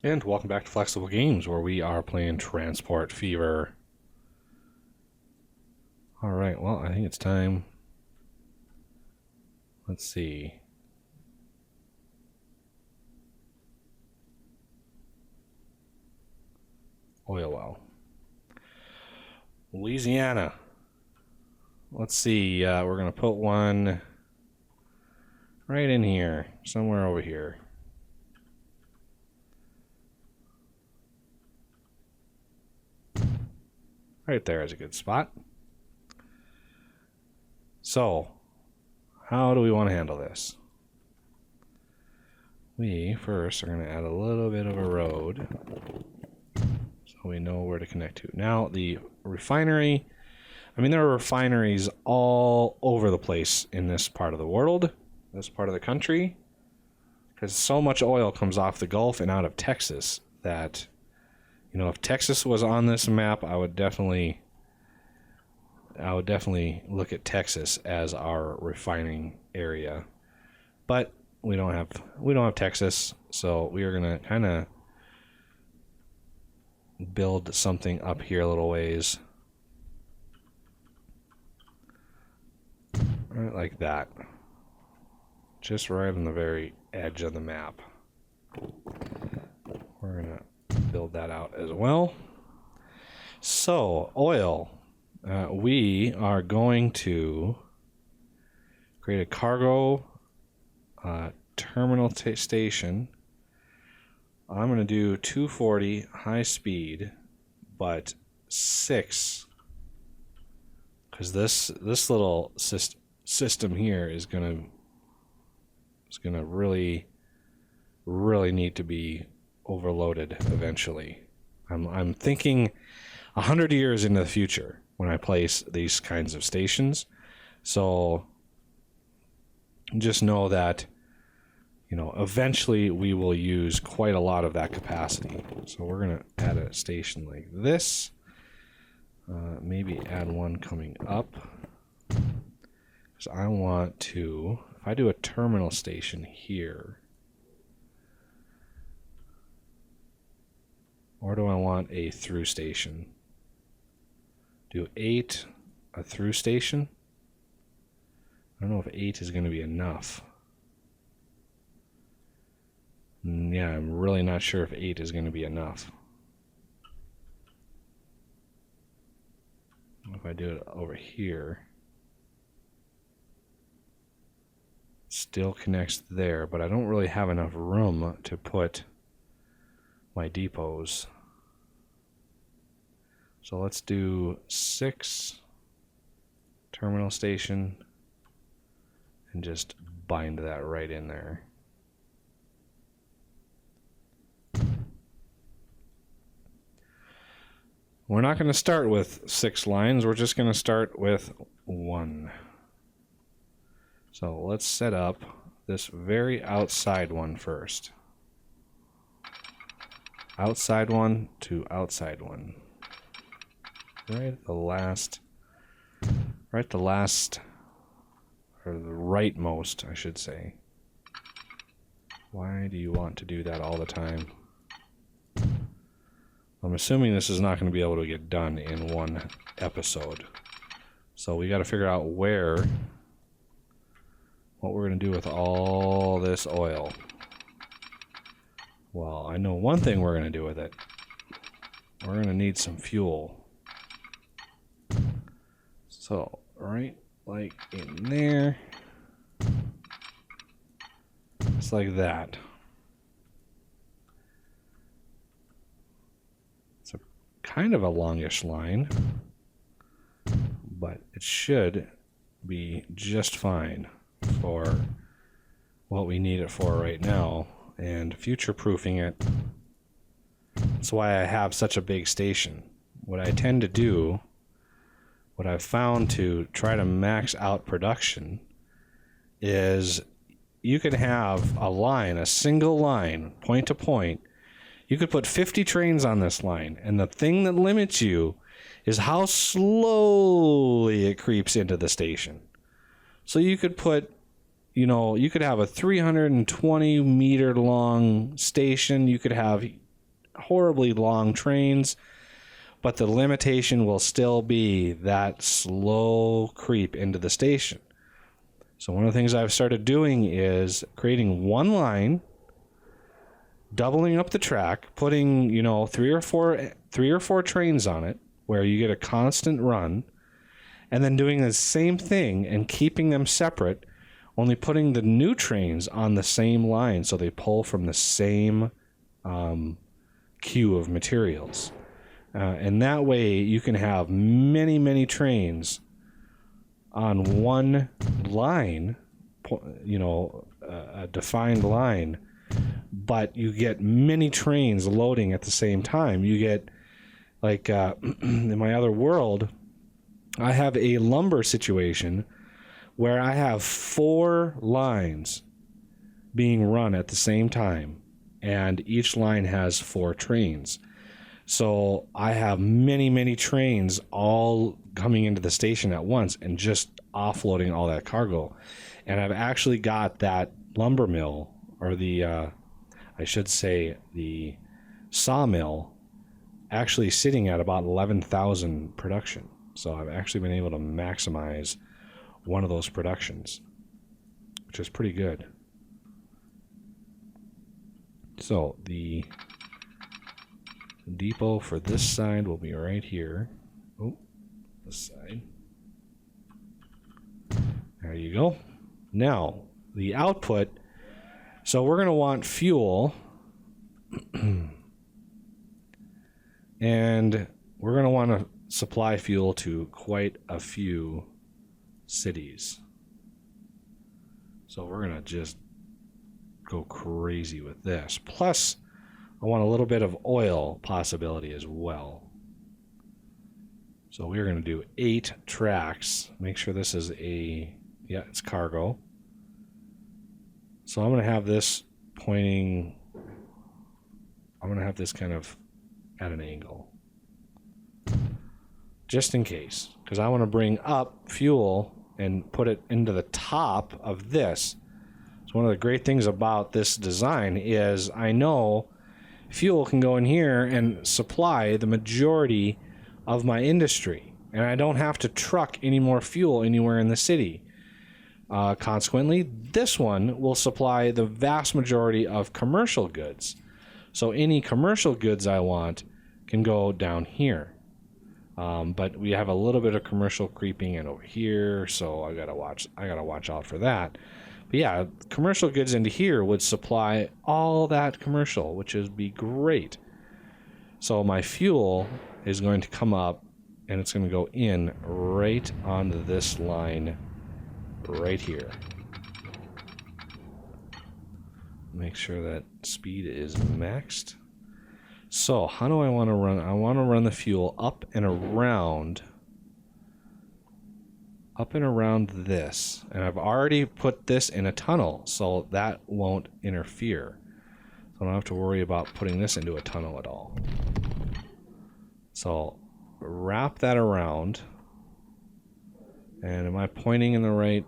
And welcome back to Flexible Games, where we are playing Transport Fever. Alright, well, I think it's time. Let's see. Oil well. Louisiana. Let's see, we're going to put one right in here, somewhere over here. Right there is a good spot. So, how do we want to handle this? We first are going to add a little bit of a road so we know where to connect to. Now, the refinery, there are refineries all over the place in this part of the world, this part of the country, because so much oil comes off the Gulf and out of Texas that, if Texas was on this map, I would definitely look at Texas as our refining area. But we don't have Texas, so we are gonna kind of build something up here a little ways, right like that, just right on the very edge of the map. We're gonna build that out as well. So oil, we are going to create a cargo terminal station. I'm going to do 240 high speed, but 6, because this little system here is going to really need to be overloaded eventually. I'm thinking 100 years into the future when I place these kinds of stations. So just know that, eventually we will use quite a lot of that capacity. So we're going to add a station like this. Maybe add one coming up. Because I want to, if I do a terminal station here, or do I want a through station? Do 8 a through station? I don't know if 8 is going to be enough. Yeah, I'm really not sure if 8 is going to be enough. If I do it over here, it still connects there, but I don't really have enough room to put my depots. So let's do 6 terminal station and just bind that right in there. We're not going to start with 6 lines, we're just going to start with 1. So let's set up this very outside one first. Outside one to outside one. Right at the last, or the rightmost, I should say. Why do you want to do that all the time? I'm assuming this is not going to be able to get done in one episode. So we got to figure out what we're going to do with all this oil. Well, I know one thing we're going to do with it. We're going to need some fuel. So, right, like in there. Just like that. It's a kind of a longish line, but it should be just fine for what we need it for right now, and future-proofing it. That's why I have such a big station. What I tend to do, what I've found to try to max out production, is you could have a line, a single line, point to point. You could put 50 trains on this line, and the thing that limits you is how slowly it creeps into the station. So you could put, you could have a 320 meter long station. You could have horribly long trains, but the limitation will still be that slow creep into the station. So one of the things I've started doing is creating one line, doubling up the track, putting, three or four trains on it where you get a constant run, and then doing the same thing and keeping them separate, only putting the new trains on the same line so they pull from the same queue of materials. And that way you can have many, many trains on one line, a defined line, but you get many trains loading at the same time. You get, like, in my other world, I have a lumber situation where I have 4 lines being run at the same time, and each line has 4 trains. So I have many, many trains all coming into the station at once and just offloading all that cargo. And I've actually got that lumber mill, or the sawmill, actually sitting at about 11,000 production. So I've actually been able to maximize one of those productions, which is pretty good. So the depot for this side will be right here. Oh, this side. There you go. Now, the output. So we're going to want fuel. And we're going to want to supply fuel to quite a few cities. So we're going to just go crazy with this. Plus, I want a little bit of oil possibility as well. So we're going to do 8 tracks. Make sure this is it's cargo. So I'm going to have this pointing, I'm going to have this kind of at an angle. Just in case. Because I want to bring up fuel and put it into the top of this. So one of the great things about this design is I know fuel can go in here and supply the majority of my industry. And I don't have to truck any more fuel anywhere in the city. Consequently, this one will supply the vast majority of commercial goods. So any commercial goods I want can go down here. But we have a little bit of commercial creeping in over here, so I gotta watch out for that. But yeah, commercial goods into here would supply all that commercial, which would be great. So my fuel is going to come up, and it's going to go in right onto this line right here. Make sure that speed is maxed. So how do I want to run? I want to run the fuel up and around this. And I've already put this in a tunnel, so that won't interfere. So I don't have to worry about putting this into a tunnel at all. So wrap that around. And am I pointing in the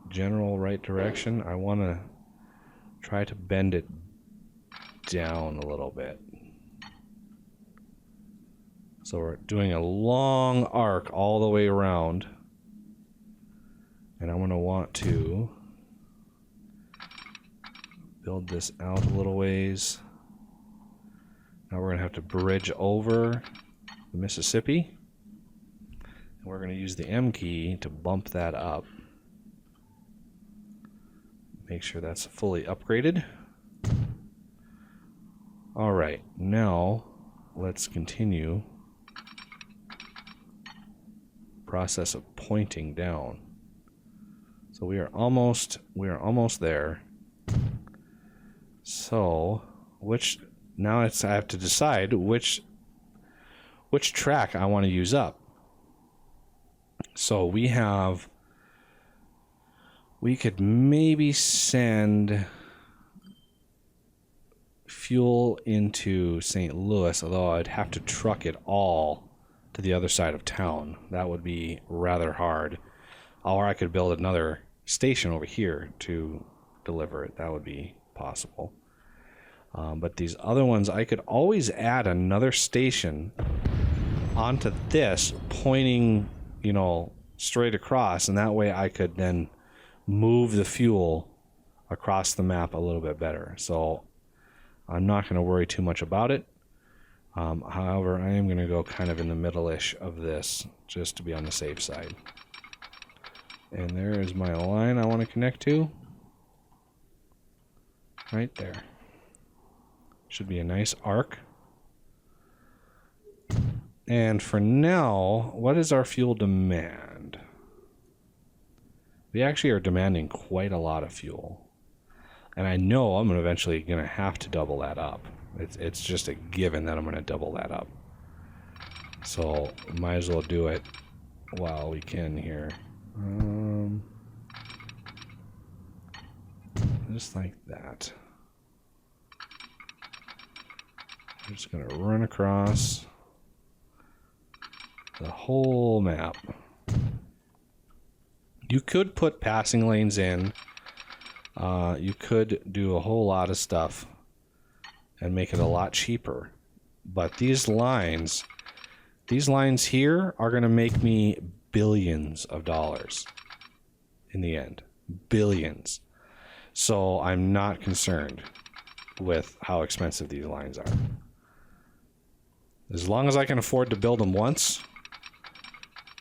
general right direction? I want to try to bend it down a little bit. So we're doing a long arc all the way around. And I'm going to want to build this out a little ways. Now we're going to have to bridge over the Mississippi. And we're going to use the M key to bump that up. Make sure that's fully upgraded. All right, now let's continue the process of pointing down. So we are almost there. So now I have to decide which track I want to use up. So we could maybe send fuel into St. Louis, although I'd have to truck it all to the other side of town. That would be rather hard. Or I could build another station over here to deliver it. That would be possible. But these other ones, I could always add another station onto this, pointing, you know, straight across, and that way I could then move the fuel across the map a little bit better. So I'm not going to worry too much about it. However, I am going to go kind of in the middle-ish of this, just to be on the safe side. And there is my line I want to connect to. Right there. Should be a nice arc. And for now, what is our fuel demand? We actually are demanding quite a lot of fuel. And I know I'm eventually going to have to double that up. It's just a given that I'm going to double that up. So might as well do it while we can here. Just like that. I'm just going to run across the whole map. You could put passing lanes in. You could do a whole lot of stuff and make it a lot cheaper. But these lines here are going to make me billions of dollars in the end. Billions. So I'm not concerned with how expensive these lines are. As long as I can afford to build them once,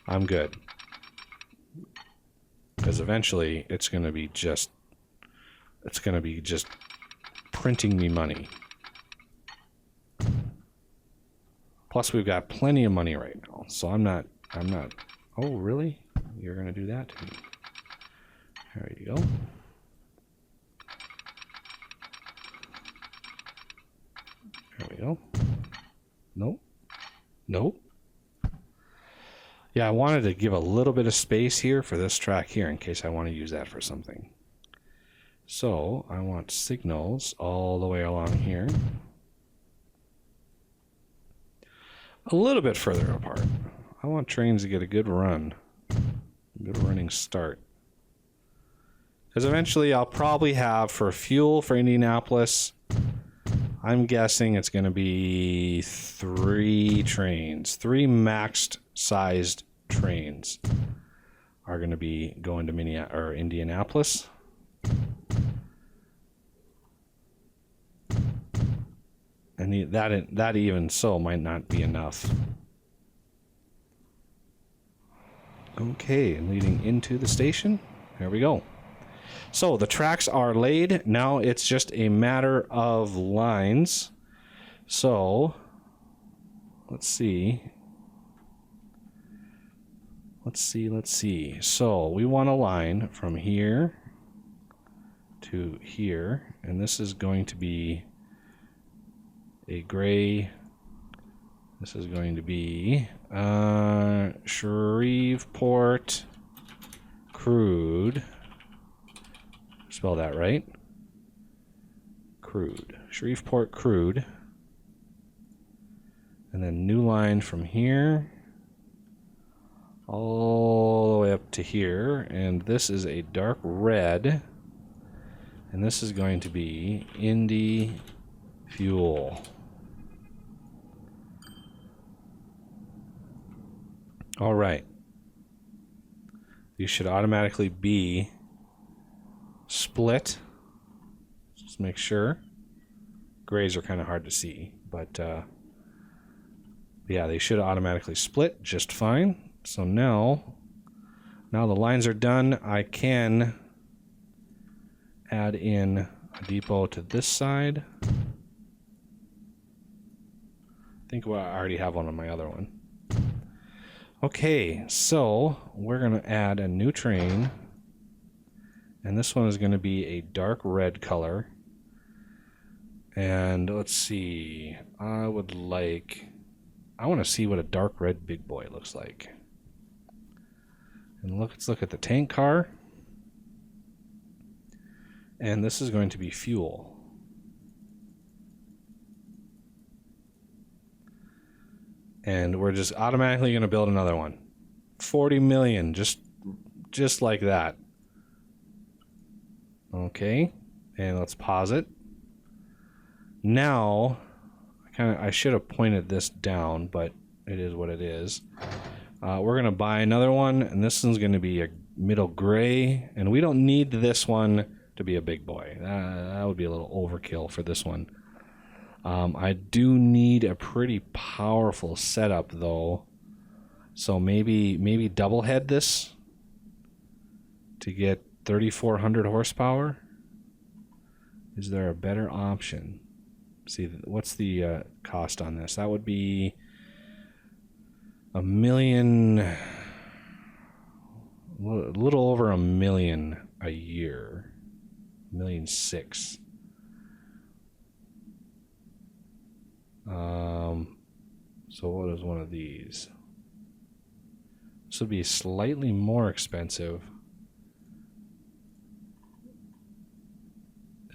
I'm good. Because eventually it's going to be just printing me money. Plus we've got plenty of money right now. So I'm not, oh really? You're going to do that to me. There you go. There we go. Nope. Nope. Yeah, I wanted to give a little bit of space here for this track here in case I want to use that for something. So I want signals all the way along here. A little bit further apart. I want trains to get a good run. A good running start. Because eventually I'll probably have, for fuel for Indianapolis, I'm guessing it's going to be 3 trains. 3 maxed sized trains are going to be going to Indianapolis. And that even so might not be enough. Okay, and leading into the station. There we go. So the tracks are laid. Now it's just a matter of lines. So let's see. Let's see. So we want a line from here to here, and this is going to be a gray. This is going to be Shreveport crude. Spell that right. Crude. Shreveport crude. And then new line from here all the way up to here. And this is a dark red. And this is going to be Indy fuel. All right. These should automatically be split. Just make sure. Grays are kind of hard to see, but yeah, they should automatically split just fine. So now the lines are done. I can add in a depot to this side. I think I already have one on my other one. Okay, so we're going to add a new train. And this one is going to be a dark red color. And let's see. I want to see what a dark red big boy looks like. And let's look at the tank car. And this is going to be fuel. And we're just automatically going to build another one. 40 million, just like that. Okay, and let's pause it. Now, I should have pointed this down, but it is what it is. We're going to buy another one, and this one's going to be a middle gray, and we don't need this one to be a big boy. That would be a little overkill for this one. I do need a pretty powerful setup, though. So maybe double head this to get 3,400 horsepower. Is there a better option? See, what's the cost on this? That would be a little over $1 million a year. $1.6 million. So what is one of these? This would be slightly more expensive.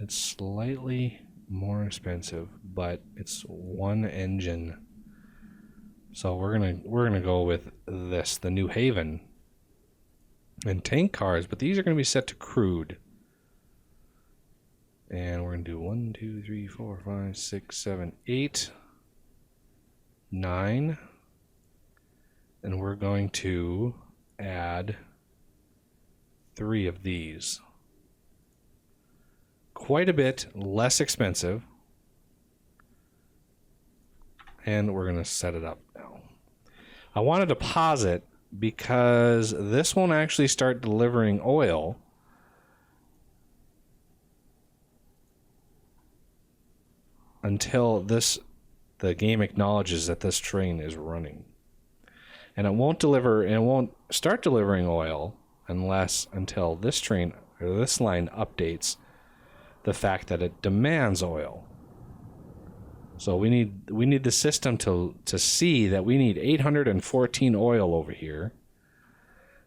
It's slightly more expensive, but it's one engine. So we're gonna go with this, the New Haven. And tank cars, but these are gonna be set to crude. And we're gonna do 1, 2, 3, 4, 5, 6, 7, 8, 9. And we're going to add 3 of these. Quite a bit less expensive. And we're going to set it up now. I wanted to pause it because this won't actually start delivering oil until the game acknowledges that this train is running. And it won't start delivering oil until this train or this line updates the fact that it demands oil. So we need the system to see that we need 814 oil over here.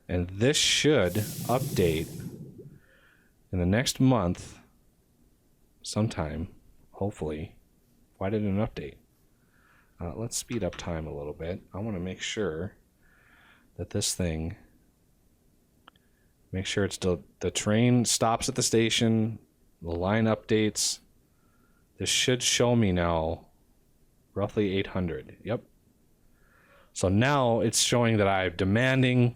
And this should update in the next month sometime, hopefully. Why did it update? Let's speed up time a little bit. I want to make sure that this thing, make sure it's the train stops at the station, the line updates. This should show me now roughly 800. Yep. So now it's showing that I'm demanding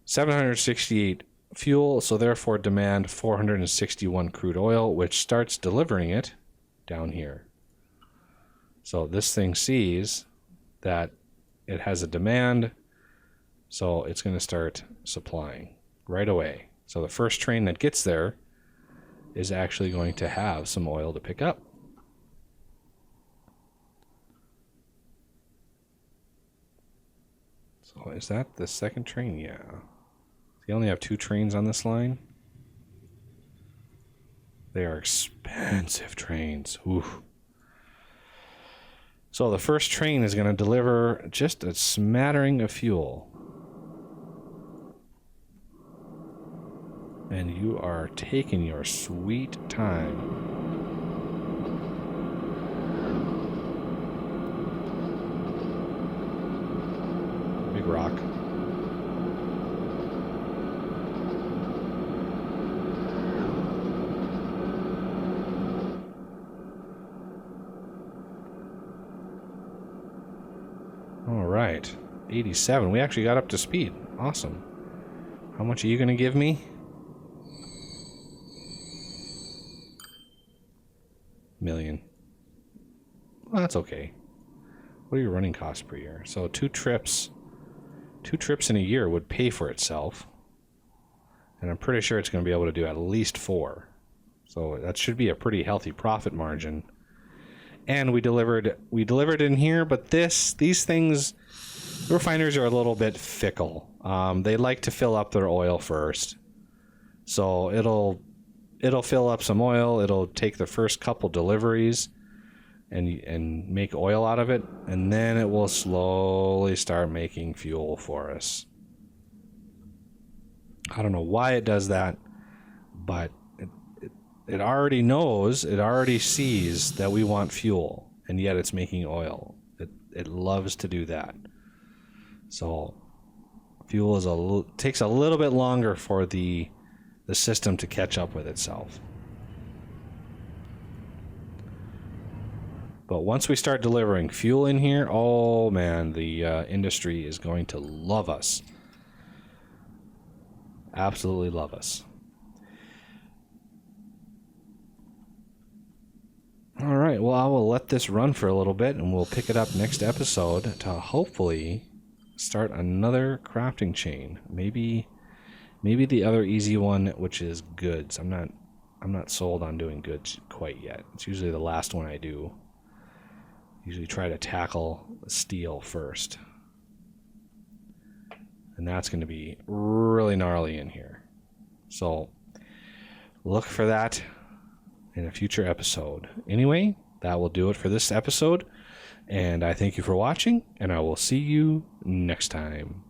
768 fuel, so therefore demand 461 crude oil, which starts delivering it down here. So this thing sees that it has a demand, so it's going to start supplying right away. So the first train that gets there is actually going to have some oil to pick up. So is that the second train? Yeah. They only have 2 trains on this line. They are expensive trains. Oof. So the first train is going to deliver just a smattering of fuel. And you are taking your sweet time. Big rock. All right, 87. We actually got up to speed. Awesome. How much are you going to give me? Million. Well, that's okay. What are your running costs per year? So two trips in a year would pay for itself. And I'm pretty sure it's going to be able to do at least 4. So that should be a pretty healthy profit margin. And we delivered in here, but these things, refiners are a little bit fickle. They like to fill up their oil first. So it'll fill up some oil, it'll take the first couple deliveries and make oil out of it, and then it will slowly start making fuel for us. I don't know why it does that, but it already knows, it already sees that we want fuel, and yet it's making oil. It loves to do that. So fuel takes a little bit longer for the system to catch up with itself. But once we start delivering fuel in here, oh man, the industry is going to love us. Absolutely love us. All right, well, I will let this run for a little bit, and we'll pick it up next episode to hopefully start another crafting chain. Maybe the other easy one, which is goods. I'm not sold on doing goods quite yet. It's usually the last one I do. Usually try to tackle steel first. And that's going to be really gnarly in here. So look for that in a future episode. Anyway, that will do it for this episode. And I thank you for watching, and I will see you next time.